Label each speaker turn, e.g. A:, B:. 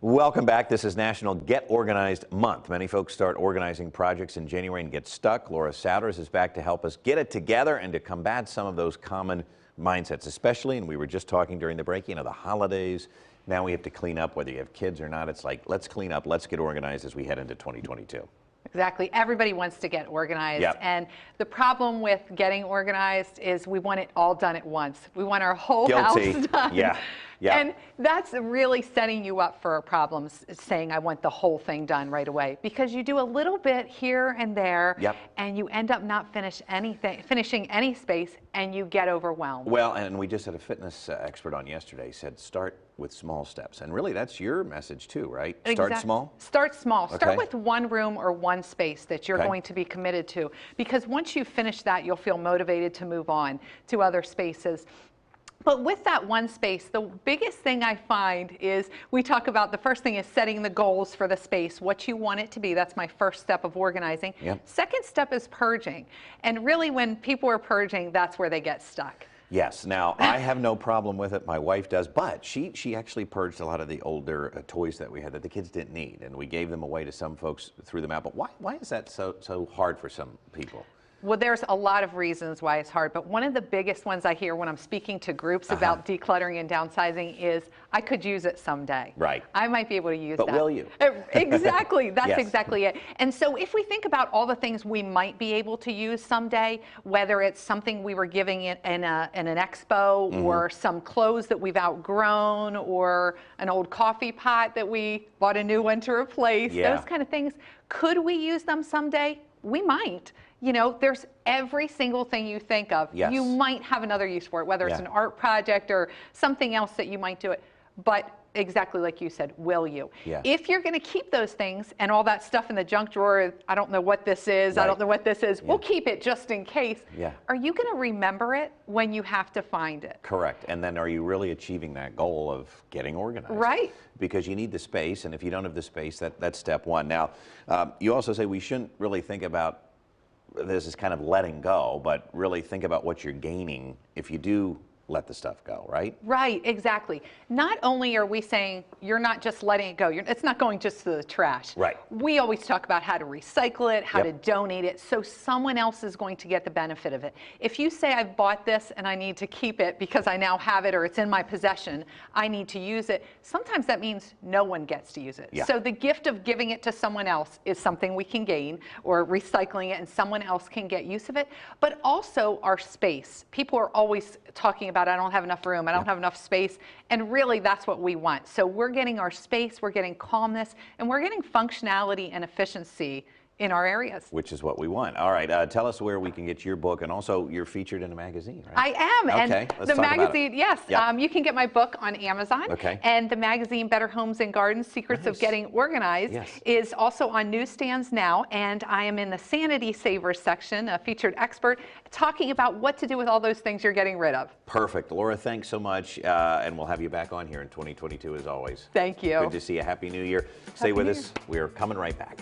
A: Welcome back. This is National Get Organized Month. Many folks start organizing projects in January and get stuck. Laura Souders is back to help us get it together and to combat some of those common mindsets, especially, and we were just talking during the break, the holidays. Now we have to clean up, whether you have kids or not. It's like, let's clean up, let's get organized as we head into 2022.
B: Exactly. Everybody wants to get organized.
A: Yep.
B: And the problem with getting organized is we want it all done at once. We want our whole
A: Guilty.
B: house done.
A: Yeah. Yeah.
B: And that's really setting you up for problems, saying I want the whole thing done right away. Because you do a little bit here and there,
A: Yep.
B: and you end up not finishing any space, and you get overwhelmed.
A: Well, and we just had a fitness expert on yesterday. He said start with small steps. And really, that's your message too, right? Start small?
B: Start small.
A: Okay.
B: Start with one room or one space that you're
A: Okay.
B: going to be committed to. Because once you finish that, you'll feel motivated to move on to other spaces. But with that one space, the biggest thing I find is we talk about the first thing is setting the goals for the space, what you want it to be. That's my first step of organizing.
A: Yep.
B: Second step is purging. And really, when people are purging, that's where they get stuck.
A: Yes. Now, I have no problem with it. My wife does, but she actually purged a lot of the older toys that we had that the kids didn't need, and we gave them away to some folks, threw them out. But why is that so hard for some people?
B: Well, there's a lot of reasons why it's hard, but one of the biggest ones I hear when I'm speaking to groups about decluttering and downsizing is, I could use it someday.
A: Right.
B: I might be able to use that.
A: But will you?
B: Exactly. That's
A: Yes.
B: exactly it. And so if we think about all the things we might be able to use someday, whether it's something we were giving in an expo, or some clothes that we've outgrown, or an old coffee pot that we bought a new one to replace, those kind of things, could we use them someday? We might. There's every single thing you think of.
A: Yes.
B: You might have another use for it, whether it's an art project or something else that you might do it. But exactly like you said, will you?
A: Yeah.
B: If you're going to keep those things and all that stuff in the junk drawer, I don't know what this is, I don't know what this is, we'll keep it just in case.
A: Yeah.
B: Are you going to remember it when you have to find it?
A: Correct. And then are you really achieving that goal of getting organized?
B: Right.
A: Because you need the space, and if you don't have the space, that's step one. Now, you also say we shouldn't really think about this is kind of letting go, but really think about what you're gaining if you do let the stuff go, right?
B: Right, exactly. Not only are we saying you're not just letting it go, it's not going just to the trash.
A: Right.
B: We always talk about how to recycle it, how to donate it, so someone else is going to get the benefit of it. If you say, I've bought this and I need to keep it because I now have it or it's in my possession, I need to use it, sometimes that means no one gets to use it.
A: Yeah.
B: So the gift of giving it to someone else is something we can gain, or recycling it and someone else can get use of it. But also our space. People are always talking about, I don't have enough room, I don't have enough space, and really that's what we want. So we're getting our space, we're getting calmness, and we're getting functionality and efficiency in our areas.
A: Which is what we want. All right, tell us where we can get your book, and also you're featured in a magazine, right?
B: I am.
A: Okay,
B: and
A: let's
B: the
A: talk about
B: magazine,
A: it.
B: yes,
A: Yep.
B: you can get my book on Amazon.
A: Okay.
B: And the magazine Better Homes and Gardens, Secrets of Getting Organized, is also on newsstands now, and I am in the Sanity Savers section, a featured expert, talking about what to do with all those things you're getting rid of.
A: Perfect. Laura, thanks so much, and we'll have you back on here in 2022 as always.
B: Thank you.
A: Good to see you. Happy New Year. Stay with us. We're coming right back.